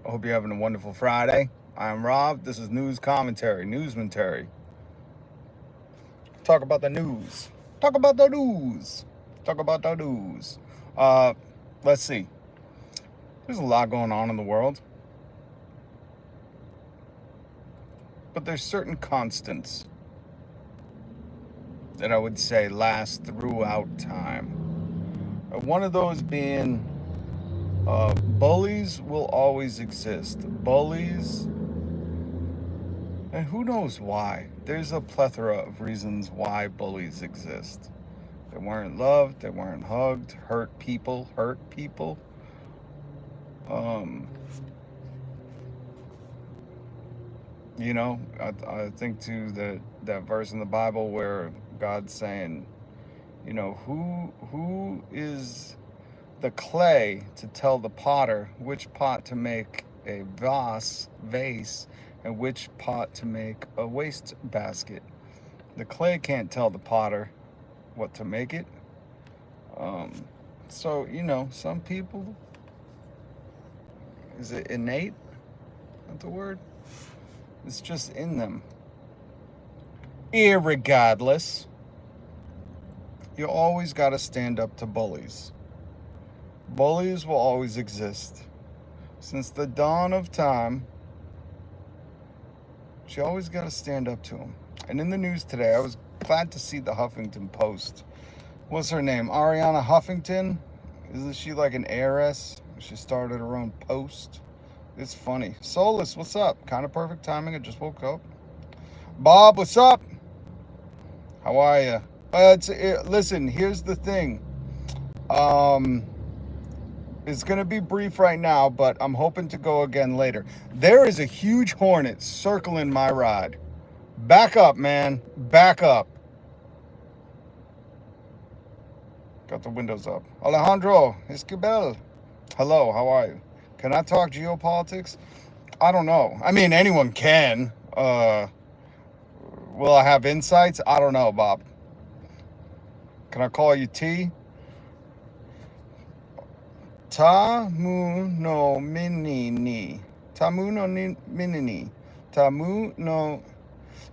I hope you're having a wonderful Friday. I'm Rob. This is News Commentary, Newsmentary. Talk about the news. Talk about the news. Talk about the news. Let's see. There's a lot going on in the world. But there's certain constants that I would say last throughout time. One of those being bullies will always exist. Bullies, and who knows why. There's a plethora of reasons why bullies exist. They weren't loved, they weren't hugged, hurt people. I think too that verse in the Bible where God's saying, who is the clay to tell the potter which pot to make a vase, and which pot to make a waste basket. The clay can't tell the potter what to make it. Some people, is it innate? Not the word? It's just in them. Irregardless, you always got to stand up to bullies. Bullies will always exist. Since the dawn of time, you always got to stand up to them. And in the news today, I was glad to see the Huffington Post. What's her name? Ariana Huffington? Isn't she like an heiress? She started her own Post. It's funny. Solus, what's up? Kind of perfect timing. I just woke up. Bob, what's up? How are you? Listen, here's the thing. It's going to be brief right now, but I'm hoping to go again later. There is a huge hornet circling my ride. Back up, man. Back up. Got the windows up. Alejandro Esquivel. Hello, how are you? Can I talk geopolitics? I don't know. I mean, anyone can. Will I have insights? I don't know, Bob. Can I call you T? Tamu no minini. Tamu no minini. Tamu no.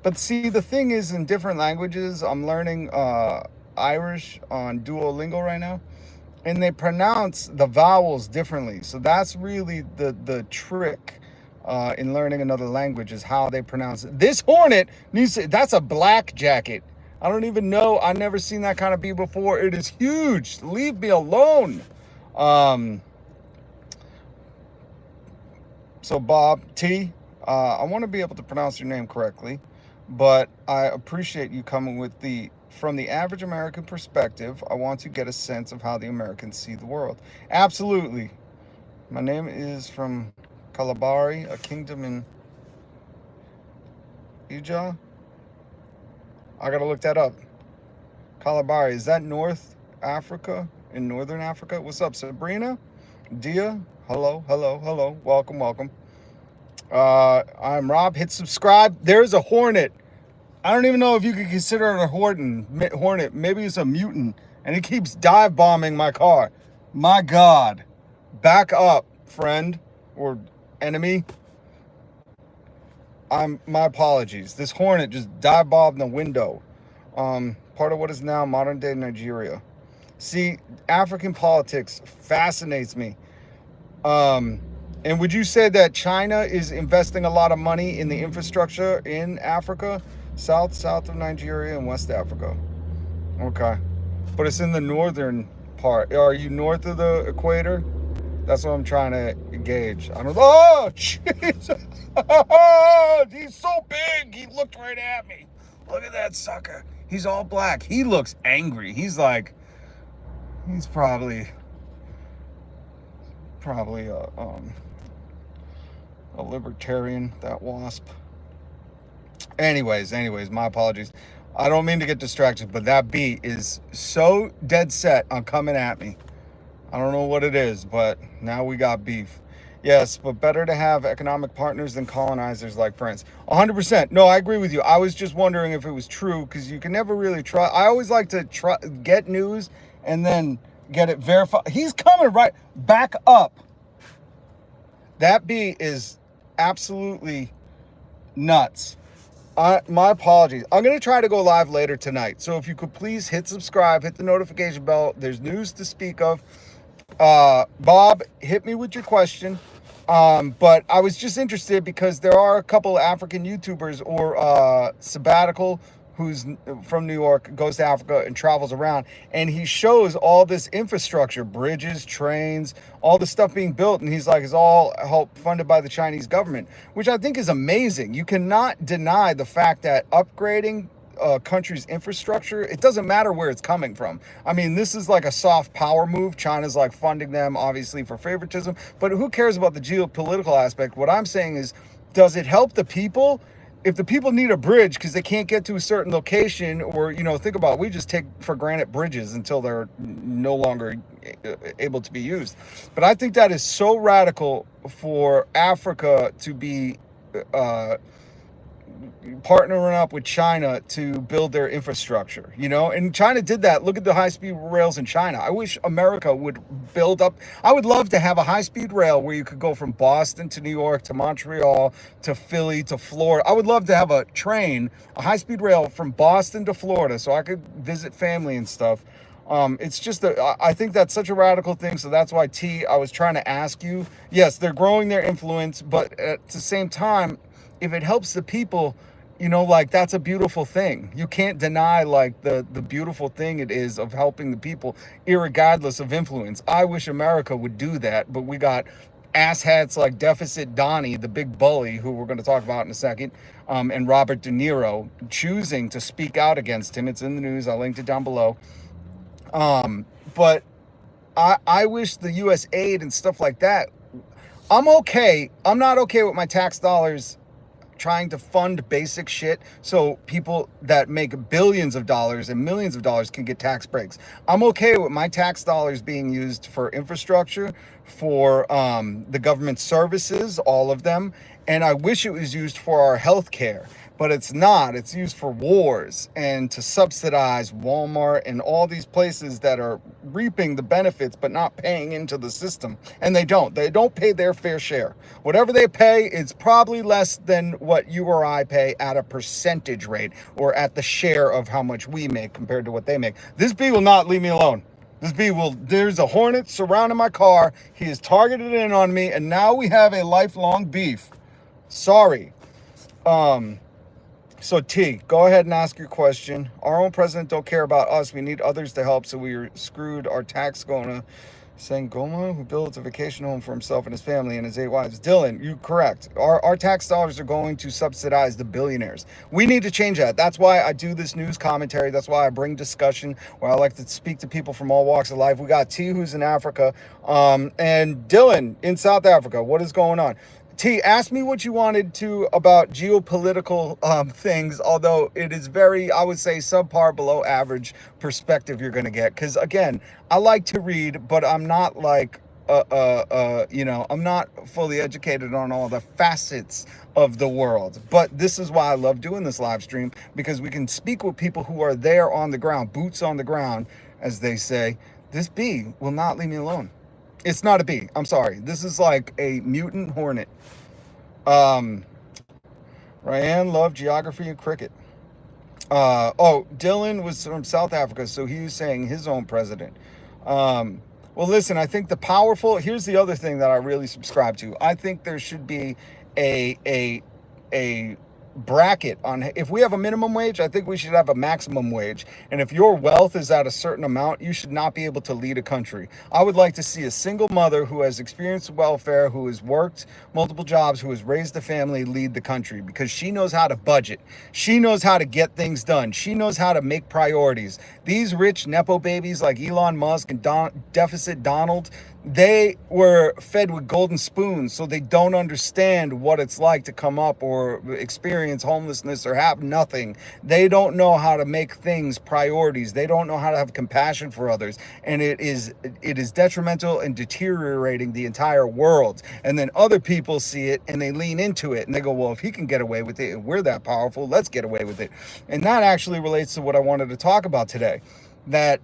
But see, the thing is, in different languages, I'm learning Irish on Duolingo right now, and they pronounce the vowels differently. So that's really the trick in learning another language, is how they pronounce it. This hornet that's a black jacket. I don't even know. I've never seen that kind of bee before. It is huge. Leave me alone. So Bob T, I want to be able to pronounce your name correctly, but I appreciate you coming with from the average American perspective. I want to get a sense of how the Americans see the world. Absolutely. My name is from Kalabari, a kingdom in Ija. I gotta look that up. Kalabari, is that North Africa? In Northern Africa? What's up, Sabrina? Dia? Hello. Welcome. I'm Rob. Hit subscribe. There's a hornet. I don't even know if you could consider it a hornet. Maybe it's a mutant, and it keeps dive bombing my car. My God. Back up, friend or enemy. My apologies. This hornet just dive bombed the window. Part of what is now modern day Nigeria. See, African politics fascinates me. And would you say that China is investing a lot of money in the infrastructure in Africa? South of Nigeria and West Africa. Okay. But it's in the northern part. Are you north of the equator? That's what I'm trying to gauge. I don't know. Oh, jeez. He's so big. He looked right at me. Look at that sucker. He's all black. He looks angry. He's probably a libertarian, that wasp. Anyways, my apologies. I don't mean to get distracted, but that bee is so dead set on coming at me. I don't know what it is, but now we got beef. Yes, but better to have economic partners than colonizers like France. 100%. No, I agree with you. I was just wondering if it was true, because you can never really try. I always like to get news and then get it verified. He's coming right back up. That bee is absolutely nuts. My apologies. I'm going to try to go live later tonight. So if you could please hit subscribe, hit the notification bell. There's news to speak of. Bob, hit me with your question. But I was just interested because there are a couple of African YouTubers or sabbatical who's from New York, goes to Africa and travels around, and he shows all this infrastructure, bridges, trains, all the stuff being built, and he's like, it's all help funded by the Chinese government, which I think is amazing. You cannot deny the fact that upgrading country's infrastructure, it doesn't matter where it's coming from. I mean, this is like a soft power move. China's like funding them, obviously, for favoritism, but who cares about the geopolitical aspect? What I'm saying is, does it help the people? If the people need a bridge because they can't get to a certain location, or, you know, think about it, we just take for granted bridges until they're no longer able to be used. But I think that is so radical for Africa to be partnering up with China to build their infrastructure, you know, and China did that. Look at the high-speed rails in China. I wish America would build up. I would love to have a high-speed rail where you could go from Boston to New York to Montreal to Philly to Florida. I would love to have a train, a high-speed rail from Boston to Florida so I could visit family and stuff. It's just I think that's such a radical thing. So that's why, I was trying to ask you, yes, they're growing their influence, but at the same time, if it helps the people, you know, like, that's a beautiful thing. You can't deny like the beautiful thing it is of helping the people, irregardless of influence. I wish America would do that, but we got asshats like Deficit Donnie, the big bully, who we're going to talk about in a second, and Robert De Niro choosing to speak out against him. It's in the news. I linked it down below. But I wish the U.S. aid and stuff like that. I'm okay. I'm not okay with my tax dollars trying to fund basic shit so people that make billions of dollars and millions of dollars can get tax breaks. I'm okay with my tax dollars being used for infrastructure, for the government services, all of them, and I wish it was used for our health care. But it's not. It's used for wars and to subsidize Walmart and all these places that are reaping the benefits but not paying into the system. And they don't pay their fair share. Whatever they pay is probably less than what you or I pay at a percentage rate, or at the share of how much we make compared to what they make. This bee will not leave me alone. This bee will. There's a hornet surrounding my car. He is targeted in on me, and now we have a lifelong beef. Sorry. So go ahead and ask your question. Our own president don't care about us. We need others to help, so we're screwed. Our tax going to Sangoma, who builds a vacation home for himself and his family and his 8 wives. Dylan, you correct. Our tax dollars are going to subsidize the billionaires. We need to change that. That's why I do this news commentary. That's why I bring discussion, where I like to speak to people from all walks of life. We got who's in Africa, and Dylan in South Africa. What is going on? Ask me what you wanted to about geopolitical things, although it is very, I would say, subpar, below average perspective you're going to get. Because, again, I like to read, but I'm not like, I'm not fully educated on all the facets of the world. But this is why I love doing this live stream, because we can speak with people who are there on the ground, boots on the ground, as they say. This bee will not leave me alone. It's not a bee. I'm sorry. This is like a mutant hornet. Ryan loved geography and cricket. Dylan was from South Africa, so he was saying his own president. Well, listen, I think here's the other thing that I really subscribe to. I think there should be a bracket on, if we have a minimum wage, I think we should have a maximum wage. And if your wealth is at a certain amount, you should not be able to lead a country. I would like to see a single mother who has experienced welfare, who has worked multiple jobs, who has raised a family, lead the country, because she knows how to budget. She knows how to get things done. She knows how to make priorities. These rich Nepo babies like Elon Musk and Deficit Donald, they were fed with golden spoons, so they don't understand what it's like to come up or experience homelessness or have nothing. They don't know how to make things priorities. They don't know how to have compassion for others, and it is detrimental and deteriorating the entire world. And then other people see it and they lean into it and they go, well, if he can get away with it and we're that powerful, let's get away with it. And that actually relates to what I wanted to talk about today, that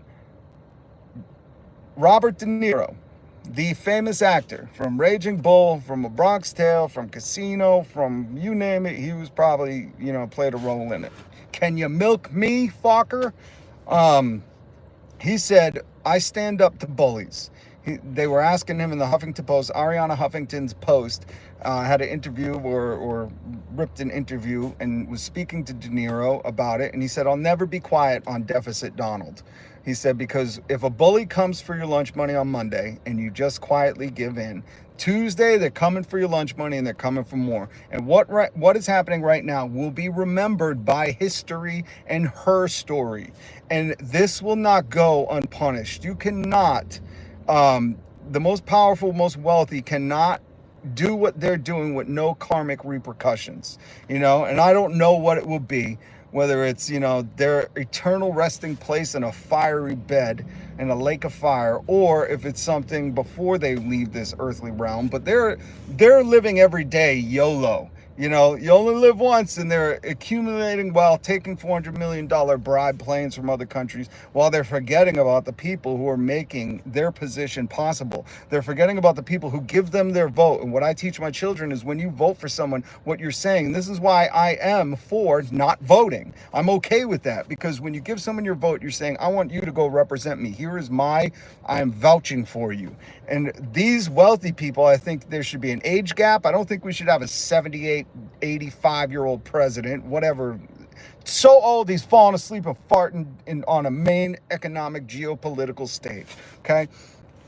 Robert De Niro, the famous actor from Raging Bull, from A Bronx Tale, from Casino, from you name it, he was probably, played a role in it. Can you milk me, Fokker? Um, he said, I stand up to bullies. They were asking him in the Huffington Post, Ariana Huffington's post, had an interview or ripped an interview and was speaking to Dinero about it. And he said, I'll never be quiet on Deficit Donald. He said, because if a bully comes for your lunch money on Monday and you just quietly give in, Tuesday they're coming for your lunch money and they're coming for more. And what is happening right now will be remembered by history and her story. And this will not go unpunished. You cannot, the most powerful, most wealthy cannot do what they're doing with no karmic repercussions, and I don't know what it will be, whether it's, their eternal resting place in a fiery bed in a lake of fire, or if it's something before they leave this earthly realm. But they're living every day YOLO. You only live once, and they're accumulating while taking $400 million bribe planes from other countries, while they're forgetting about the people who are making their position possible. They're forgetting about the people who give them their vote. And what I teach my children is when you vote for someone, what you're saying, and this is why I am for not voting. I'm okay with that, because when you give someone your vote, you're saying, I want you to go represent me. Here is I'm vouching for you. And these wealthy people, I think there should be an age gap. I don't think we should have a 78, 85-year-old president, whatever. So old he's falling asleep and farting on a main economic geopolitical stage. Okay.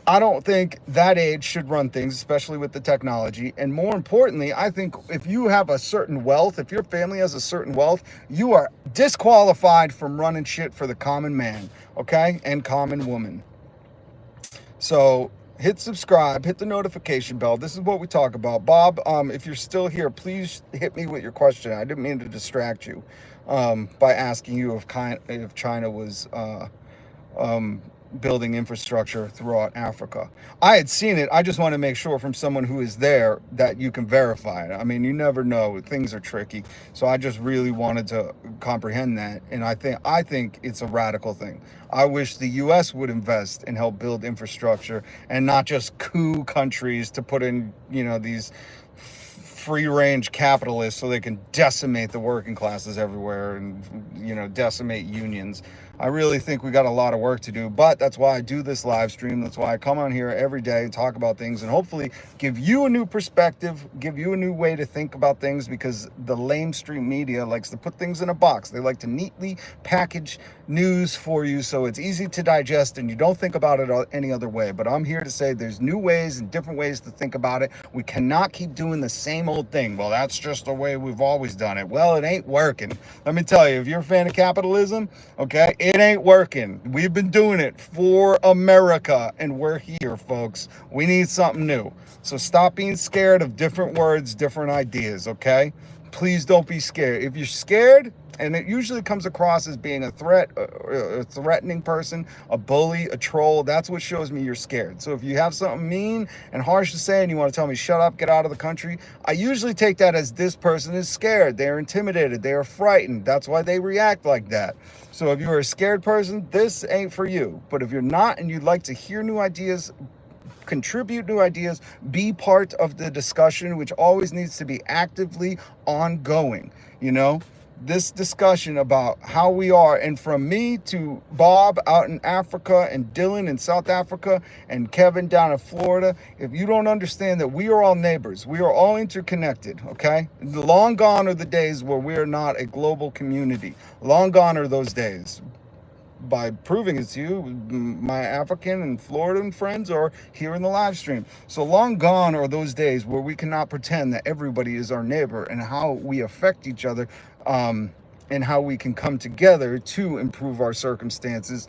I don't think that age should run things, especially with the technology. And more importantly, I think if you have a certain wealth, if your family has a certain wealth, you are disqualified from running shit for the common man, okay, and common woman. So hit subscribe, hit the notification bell. This is what we talk about. Bob, if you're still here, please hit me with your question. I didn't mean to distract you by asking you if China was building infrastructure throughout Africa. I had seen it. I just want to make sure from someone who is there that you can verify it. I mean, you never know. Things are tricky. So I just really wanted to comprehend that. And I think it's a radical thing. I wish the US would invest and help build infrastructure and not just coup countries to put in, these free range capitalists so they can decimate the working classes everywhere and, decimate unions. I really think we got a lot of work to do, but that's why I do this live stream. That's why I come on here every day and talk about things and hopefully give you a new perspective, give you a new way to think about things, because the lamestream media likes to put things in a box. They like to neatly package news for you so it's easy to digest and you don't think about it any other way. But I'm here to say there's new ways and different ways to think about it. We cannot keep doing the same old thing. Well, that's just the way we've always done it. Well, it ain't working. Let me tell you, if you're a fan of capitalism, okay, it ain't working. We've been doing it for America and we're here, folks. We need something new. So stop being scared of different words, different ideas, okay? Please don't be scared. If you're scared, and it usually comes across as being a threat, a threatening person, a bully, a troll, that's what shows me you're scared. So if you have something mean and harsh to say and you want to tell me, shut up, get out of the country, I usually take that as this person is scared. They're intimidated. They are frightened. That's why they react like that. So if you're a scared person, this ain't for you. But if you're not and you'd like to hear new ideas, contribute new ideas, be part of the discussion, which always needs to be actively ongoing, this discussion about how we are, and from me to Bob out in Africa and Dylan in South Africa and Kevin down in Florida, if you don't understand that we are all neighbors, we are all interconnected, okay? Long gone are the days where we are not a global community. Long gone are those days. By proving it to you, my African and Floridan friends are here in the live stream. So long gone are those days where we cannot pretend that everybody is our neighbor, and how we affect each other and how we can come together to improve our circumstances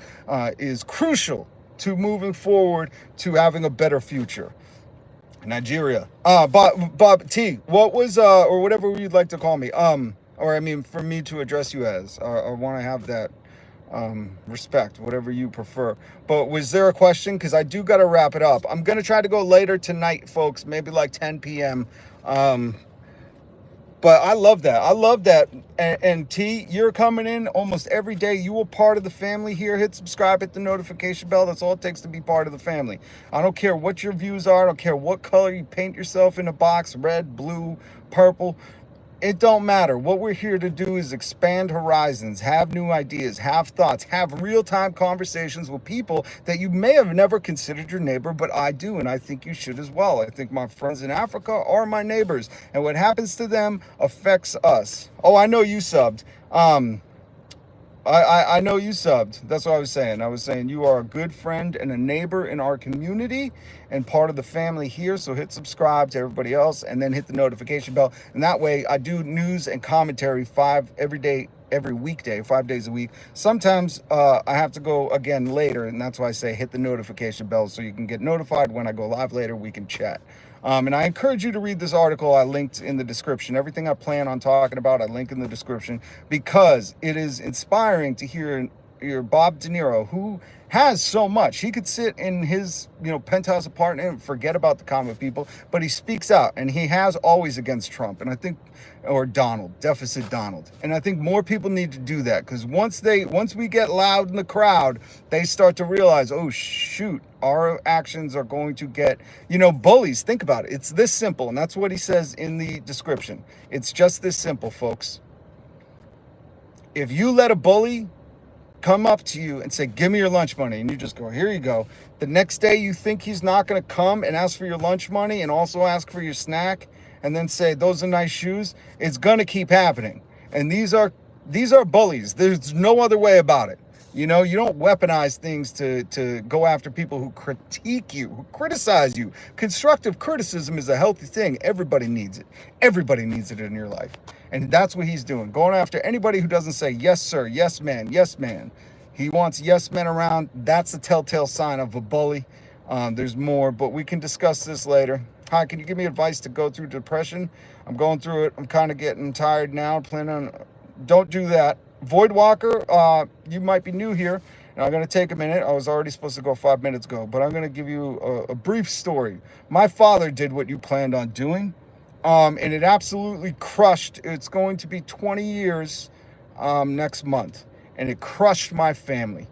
is crucial to moving forward to having a better future. Nigeria. Bob T, what was, or whatever you'd like to call me, or I mean, for me to address you as, I want to have that respect, whatever you prefer. But was there a question? Because I do got to wrap it up. I'm going to try to go later tonight, folks, maybe like 10 p.m. But I love that. I love that. And T, you're coming in almost every day. You are part of the family here. Hit subscribe, hit the notification bell. That's all it takes to be part of the family. I don't care what your views are. I don't care what color you paint yourself in a box, red, blue, purple. It don't matter. What we're here to do is expand horizons, have new ideas, have thoughts, have real-time conversations with people that you may have never considered your neighbor, but I do, and I think you should as well. I think my friends in Africa are my neighbors, and what happens to them affects us. Oh, I know you subbed. I know you subbed. That's what I was saying. I was saying you are a good friend and a neighbor in our community and part of the family here. So hit subscribe to everybody else and then hit the notification bell. And that way I do news and commentary every weekday, 5 days a week. Sometimes I have to go again later, and that's why I say hit the notification bell so you can get notified when I go live later. We can chat. And I encourage you to read this article I linked in the description. Everything I plan on talking about, I link in the description, because it is inspiring to hear Bob Dinero, who has so much. He could sit in his, penthouse apartment and forget about the common people, but he speaks out, and he has always against Trump. And I think, or Donald, deficit Donald. And I think more people need to do that, because once we get loud in the crowd, they start to realize, oh shoot, our actions are going to get, bullies. Think about it. It's this simple. And that's what he says in the description. It's just this simple, folks. If you let a bully come up to you and say, give me your lunch money, and you just go, here you go. The next day you think he's not going to come and ask for your lunch money and also ask for your snack and then say, those are nice shoes. It's going to keep happening. And these are bullies. There's no other way about it. You don't weaponize things to go after people who critique you, who criticize you. Constructive criticism is a healthy thing. Everybody needs it. Everybody needs it in your life. And that's what he's doing. Going after anybody who doesn't say, yes, sir, yes, man, yes, man. He wants yes men around. That's a telltale sign of a bully. There's more, but we can discuss this later. Hi, can you give me advice to go through depression? I'm going through it. I'm kind of getting tired now. Don't do that. Void Walker, you might be new here, and I'm going to take a minute. I was already supposed to go 5 minutes ago, but I'm going to give you a brief story. My father did what you planned on doing, and it absolutely crushed. It's going to be 20 years next month, and it crushed my family.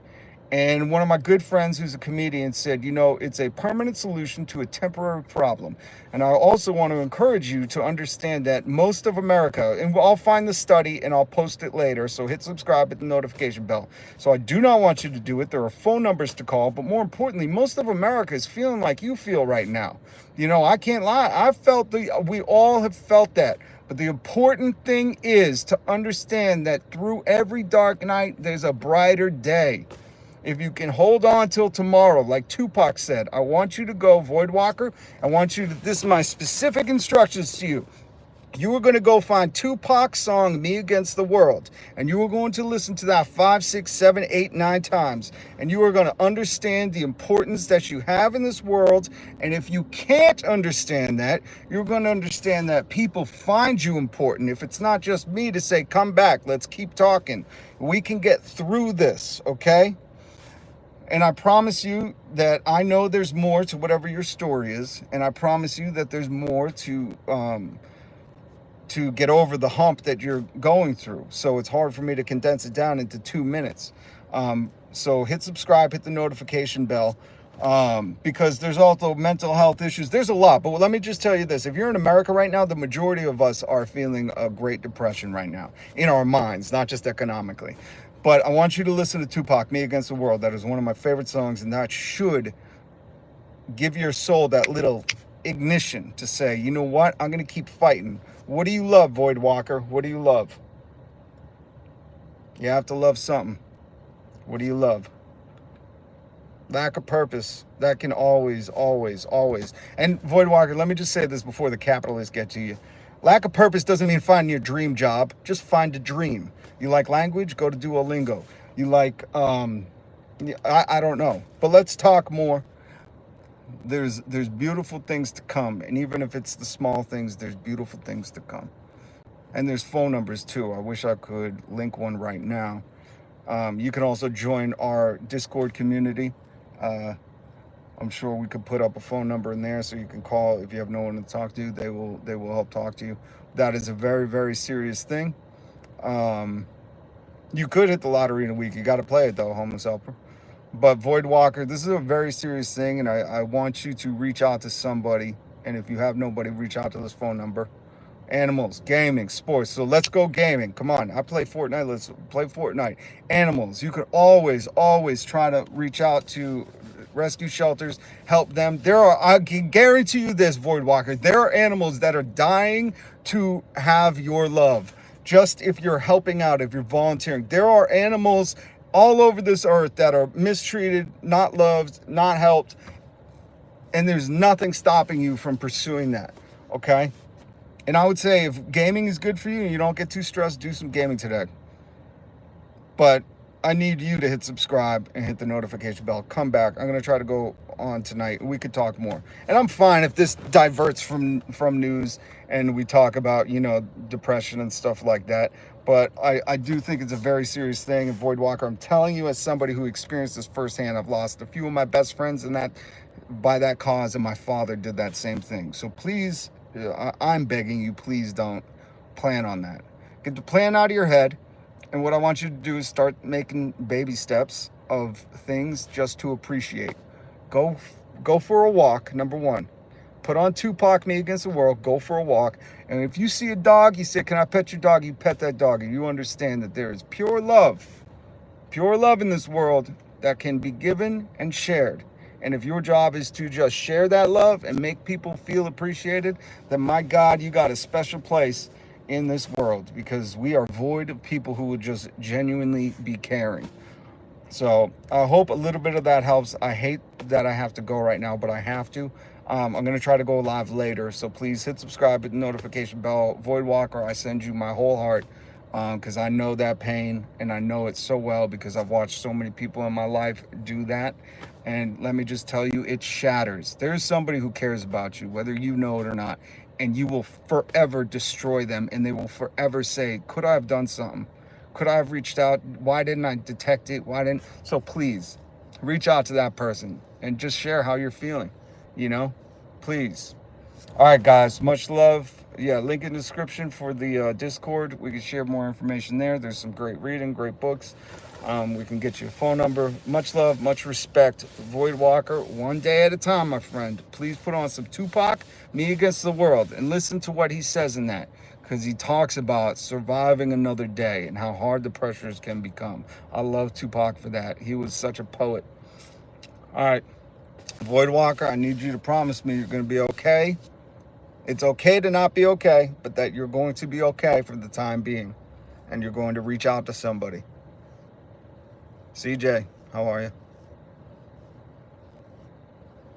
And one of my good friends who's a comedian said, it's a permanent solution to a temporary problem. And I also want to encourage you to understand that most of America, and I'll find the study and I'll post it later, so hit subscribe, hit the notification bell. So I do not want you to do it. There are phone numbers to call, but more importantly, most of America is feeling like you feel right now. I can't lie. We all have felt that. But the important thing is to understand that through every dark night, there's a brighter day. If you can hold on till tomorrow, like Tupac said, I want you to go, Void Walker. This is my specific instructions to you. You are going to go find Tupac's song, Me Against the World. And you are going to listen to that 5, 6, 7, 8, 9 times. And you are going to understand the importance that you have in this world. And if you can't understand that, you're going to understand that people find you important. If it's not just me to say, come back, let's keep talking. We can get through this, okay? And I promise you that I know there's more to whatever your story is. And I promise you that there's more to get over the hump that you're going through. So it's hard for me to condense it down into 2 minutes. So hit subscribe, hit the notification bell, because there's also mental health issues. There's a lot. But let me just tell you this. If you're in America right now, the majority of us are feeling a Great Depression right now in our minds, not just economically. But I want you to listen to Tupac, Me Against the World. That is one of my favorite songs, and that should give your soul that little ignition to say, you know what? I'm going to keep fighting. What do you love, Void Walker? What do you love? You have to love something. What do you love? Lack of purpose. That can always. And Void Walker, let me just say this before the capitalists get to you. Lack of purpose doesn't mean finding your dream job. Just find a dream. You like language? Go to Duolingo. You like, I don't know. But let's talk more. There's beautiful things to come. And even if it's the small things, there's beautiful things to come. And there's phone numbers too. I wish I could link one right now. You can also join our Discord community. I'm sure we could put up a phone number in there so you can call if you have no one to talk to. They will help talk to you. That is a very, very serious thing. You could hit the lottery in a week. You got to play it though, homeless helper. But Void Walker, this is a very serious thing, and I want you to reach out to somebody. And if you have nobody, reach out to this phone number. Animals, gaming, sports. So let's go gaming. Come on. I play Fortnite. Let's play Fortnite. Animals. You can always, always try to reach out to rescue shelters, help them. I can guarantee you this, Void Walker, there are animals that are dying to have your love. Just if you're helping out, if you're volunteering. There are animals all over this earth that are mistreated, not loved, not helped, and there's nothing stopping you from pursuing that, okay? And I would say if gaming is good for you and you don't get too stressed, do some gaming today. But I need you to hit subscribe and hit the notification bell. Come back. I'm going to try to go on tonight. We could talk more. And I'm fine if this diverts from news and we talk about, depression and stuff like that. But I do think it's a very serious thing. And Void Walker, I'm telling you as somebody who experienced this firsthand, I've lost a few of my best friends in that by that cause, and my father did that same thing. So please, I'm begging you, please don't plan on that. Get the plan out of your head. And what I want you to do is start making baby steps of things just to appreciate. Go for a walk, number one. Put on Tupac, Me Against the World. Go for a walk. And if you see a dog, you say, can I pet your dog? You pet that dog. And you understand that there is pure love in this world that can be given and shared. And if your job is to just share that love and make people feel appreciated, then my God, you got a special place in this world, because we are void of people who would just genuinely be caring. So I hope a little bit of that helps. I hate that I have to go right now, but I have to. I'm going to try to go live later. So please hit subscribe, hit the notification bell. Void Walker, I send you my whole heart, because I know that pain, and I know it so well because I've watched so many people in my life do that. And let me just tell you, it shatters. There's somebody who cares about you, whether you know it or not. And you will forever destroy them, and they will forever say, could I have done something? Could I have reached out? Why didn't I detect it? So please reach out to that person and just share how you're feeling, please. All right, guys, much love. Yeah, link in the description for the Discord. We can share more information there. There's some great reading, great books. We can get you a phone number. Much love, much respect. Void Walker, one day at a time, my friend. Please put on some Tupac, Me Against the World, and listen to what he says in that, because he talks about surviving another day and how hard the pressures can become. I love Tupac for that. He was such a poet. All right, Void Walker, I need you to promise me you're going to be okay. It's okay to not be okay, but that you're going to be okay for the time being, and you're going to reach out to somebody. CJ, how are you?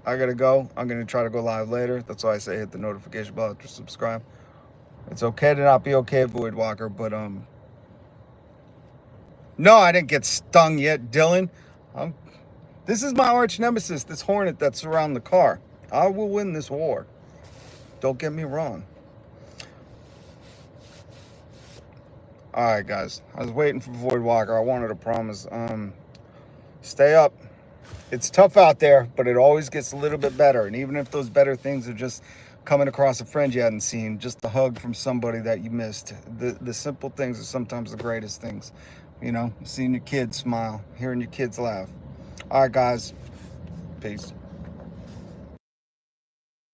I gotta go. I'm gonna try to go live later. That's why I say hit the notification bell to subscribe. It's okay to not be okay, Void Walker, but no, I didn't get stung yet, Dylan. This is my arch nemesis, this hornet that's around the car. I will win this war. Don't get me wrong. All right, guys. I was waiting for Void Walker. I wanted to promise. Stay up. It's tough out there, but it always gets a little bit better. And even if those better things are just coming across a friend you hadn't seen, just a hug from somebody that you missed. The simple things are sometimes the greatest things. Seeing your kids smile, hearing your kids laugh. All right, guys. Peace.